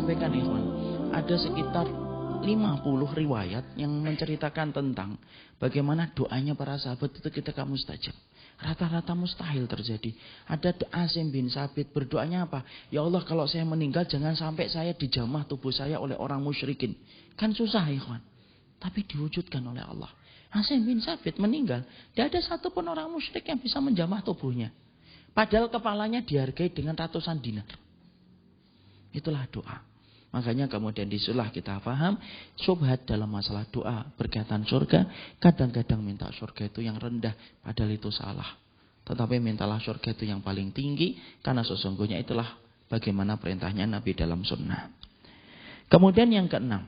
sampaikan ikhwan, ada sekitar 50 riwayat yang menceritakan tentang bagaimana doanya para sahabat itu ketika mustajab. Rata-rata mustahil terjadi. Ada Asim bin Sabit berdoanya apa? Ya Allah, kalau saya meninggal jangan sampai saya dijamah tubuh saya oleh orang musyrikin. Kan susah ikhwan. Tapi diwujudkan oleh Allah. Asim bin Sabit meninggal, tidak ada satupun orang musyrik yang bisa menjamah tubuhnya. Padahal kepalanya dihargai dengan ratusan dinar. Itulah doa. Makanya kemudian disulah kita paham syubhat dalam masalah doa berkaitan surga. Kadang-kadang minta surga itu yang rendah, padahal itu salah. Tetapi mintalah surga itu yang paling tinggi, karena sesungguhnya itulah bagaimana perintahnya Nabi dalam sunnah. Kemudian yang keenam.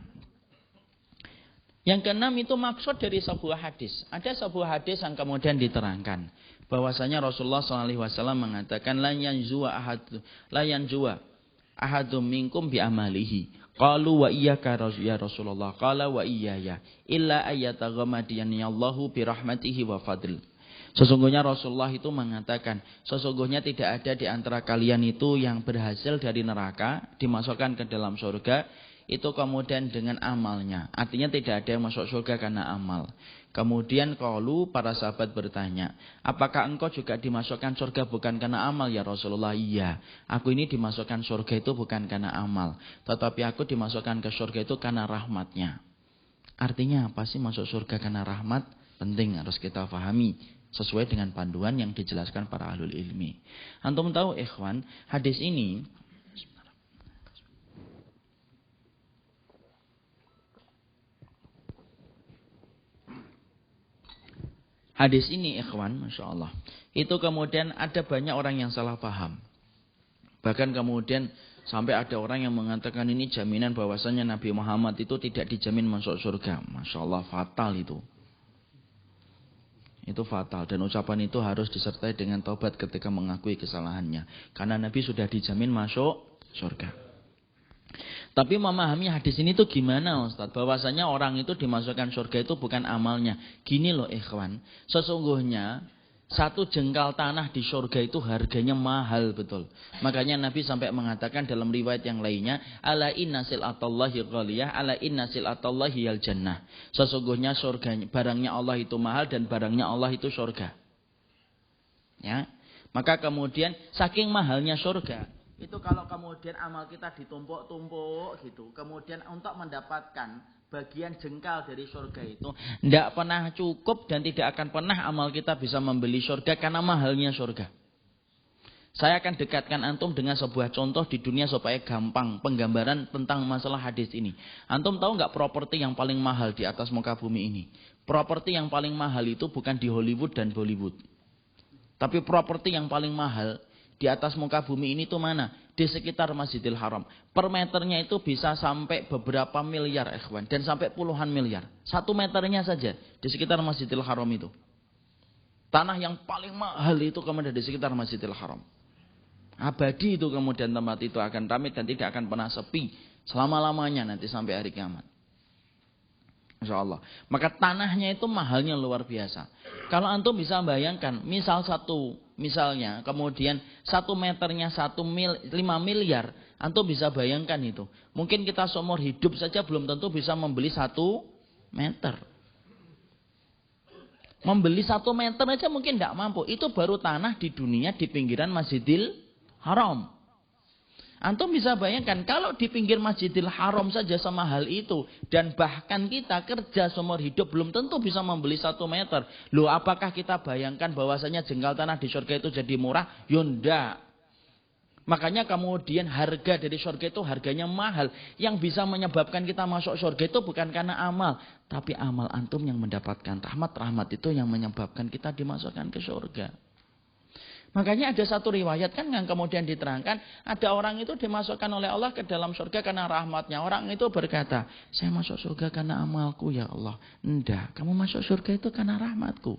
Yang keenam itu maksud dari sebuah hadis. Ada sebuah hadis yang kemudian diterangkan bahwasanya Rasulullah SAW mengatakan la yanzuwa ahadum minkum bi amalihi. Qalu wa iyyaka ya Rasulullah. Qala wa iyyaya illa ayyataghammadiyani Allahu bi rahmatihi wa fadl. Sesungguhnya Rasulullah itu mengatakan, sesungguhnya tidak ada di antara kalian itu yang berhasil dari neraka dimasukkan ke dalam surga itu kemudian dengan amalnya. Artinya tidak ada yang masuk surga karena amal. Kemudian qalu, para sahabat bertanya, apakah engkau juga dimasukkan surga bukan karena amal ya Rasulullah? Iya, aku ini dimasukkan surga itu bukan karena amal, tetapi aku dimasukkan ke surga itu karena rahmatnya. Artinya apa sih masuk surga karena rahmat? Penting harus kita pahami sesuai dengan panduan yang dijelaskan para ahlul ilmi. Antum tahu ikhwan, hadis ini ikhwan, Masya Allah, itu kemudian ada banyak orang yang salah paham. Bahkan kemudian sampai ada orang yang mengatakan ini jaminan bahwasanya Nabi Muhammad itu tidak dijamin masuk surga. Masya Allah, fatal itu. Itu fatal, dan ucapan itu harus disertai dengan taubat ketika mengakui kesalahannya. Karena Nabi sudah dijamin masuk surga. Tapi memahami hadis ini tuh gimana Ustaz? Bahwasanya orang itu dimasukkan surga itu bukan amalnya. Gini loh ikhwan, sesungguhnya satu jengkal tanah di surga itu harganya mahal betul. Makanya Nabi sampai mengatakan dalam riwayat yang lainnya, ala inna silatallahi ghaliyah, ala inna silatallahi al jannah. Sesungguhnya surga, barangnya Allah itu mahal dan barangnya Allah itu surga. Ya. Maka kemudian saking mahalnya surga, itu kalau kemudian amal kita ditumpuk-tumpuk gitu, kemudian untuk mendapatkan bagian jengkal dari surga itu tidak pernah cukup dan tidak akan pernah amal kita bisa membeli surga karena mahalnya surga. Saya akan dekatkan antum dengan sebuah contoh di dunia supaya gampang penggambaran tentang masalah hadis ini. Antum tahu nggak properti yang paling mahal di atas muka bumi ini? Properti yang paling mahal itu bukan di Hollywood dan Bollywood. Tapi properti yang paling mahal di atas muka bumi ini tuh mana? Di sekitar Masjidil Haram. Per meternya itu bisa sampai beberapa miliar ikhwan. Dan sampai puluhan miliar. 1 meternya saja di sekitar Masjidil Haram itu. Tanah yang paling mahal itu kemudian di sekitar Masjidil Haram. Abadi itu kemudian tempat itu akan ramai dan tidak akan pernah sepi. Selama-lamanya nanti sampai hari kiamat. Masya Allah. Maka tanahnya itu mahalnya luar biasa. Kalau antum bisa bayangkan, misalnya kemudian 1 meternya 5 miliar, antum bisa bayangkan itu. Mungkin kita seumur hidup saja belum tentu bisa membeli 1 meter. Membeli 1 meter aja mungkin tidak mampu. Itu baru tanah di dunia di pinggiran Masjidil Haram. Antum bisa bayangkan kalau di pinggir Masjidil Haram saja semahal itu. Dan bahkan kita kerja seumur hidup belum tentu bisa membeli 1 meter. Loh, apakah kita bayangkan bahwasanya jengkal tanah di surga itu jadi murah? Yunda. Makanya kemudian harga dari surga itu harganya mahal. Yang bisa menyebabkan kita masuk surga itu bukan karena amal. Tapi amal antum yang mendapatkan rahmat. Rahmat itu yang menyebabkan kita dimasukkan ke surga. Makanya ada satu riwayat kan yang kemudian diterangkan, ada orang itu dimasukkan oleh Allah ke dalam surga karena rahmatnya. Orang itu berkata, saya masuk surga karena amalku ya Allah. Enggak, kamu masuk surga itu karena rahmatku.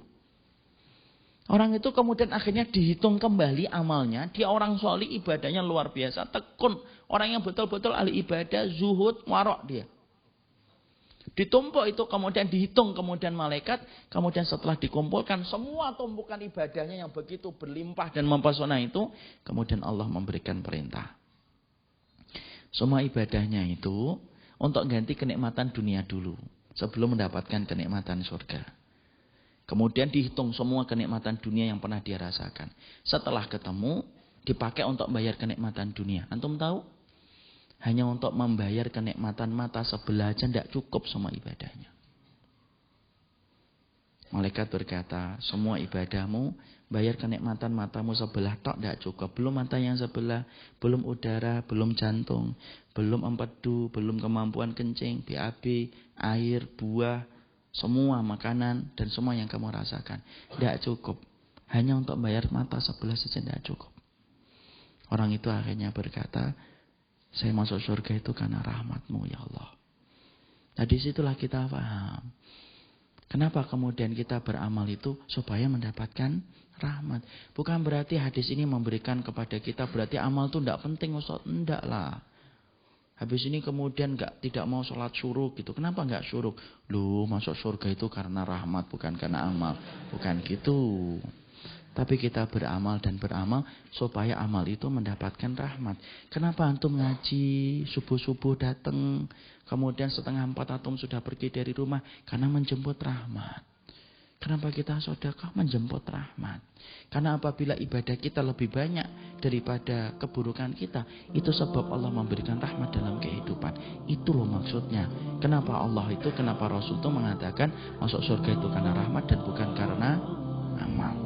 Orang itu kemudian akhirnya dihitung kembali amalnya. Dia orang solih, ibadahnya luar biasa, tekun. Orang yang betul-betul ahli ibadah, zuhud, warok dia. Ditumpuk itu kemudian dihitung kemudian malaikat. Kemudian setelah dikumpulkan semua tumpukan ibadahnya yang begitu berlimpah dan mempesona itu. Kemudian Allah memberikan perintah. Semua ibadahnya itu untuk ganti kenikmatan dunia dulu. Sebelum mendapatkan kenikmatan surga. Kemudian dihitung semua kenikmatan dunia yang pernah dia rasakan. Setelah ketemu, dipakai untuk bayar kenikmatan dunia. Antum tahu? Hanya untuk membayar kenikmatan mata sebelah aja tidak cukup semua ibadahnya. Malaikat berkata, semua ibadahmu, bayar kenikmatan matamu sebelah tok tidak cukup. Belum mata yang sebelah, belum udara, belum jantung, belum empedu, belum kemampuan kencing, BAB, air, buah, semua makanan dan semua yang kamu rasakan. Tidak cukup. Hanya untuk bayar mata sebelah saja tidak cukup. Orang itu akhirnya berkata, saya masuk surga itu karena rahmatmu ya Allah. Nah disitulah kita paham. Kenapa kemudian kita beramal itu supaya mendapatkan rahmat. Bukan berarti hadis ini memberikan kepada kita berarti amal itu tidak penting Ustaz. Tidak lah. Habis ini kemudian tidak mau sholat syuruk gitu. Kenapa nggak syuruk? Loh masuk surga itu karena rahmat bukan karena amal. Bukan gitu. Tapi kita beramal dan beramal supaya amal itu mendapatkan rahmat. Kenapa antum ngaji, subuh-subuh datang, kemudian 3:30 antum sudah pergi dari rumah? Karena menjemput rahmat. Kenapa kita sedekah? Menjemput rahmat. Karena apabila ibadah kita lebih banyak daripada keburukan kita, itu sebab Allah memberikan rahmat dalam kehidupan. Itu loh maksudnya. Kenapa Allah itu, kenapa Rasul itu mengatakan masuk surga itu karena rahmat dan bukan karena amal.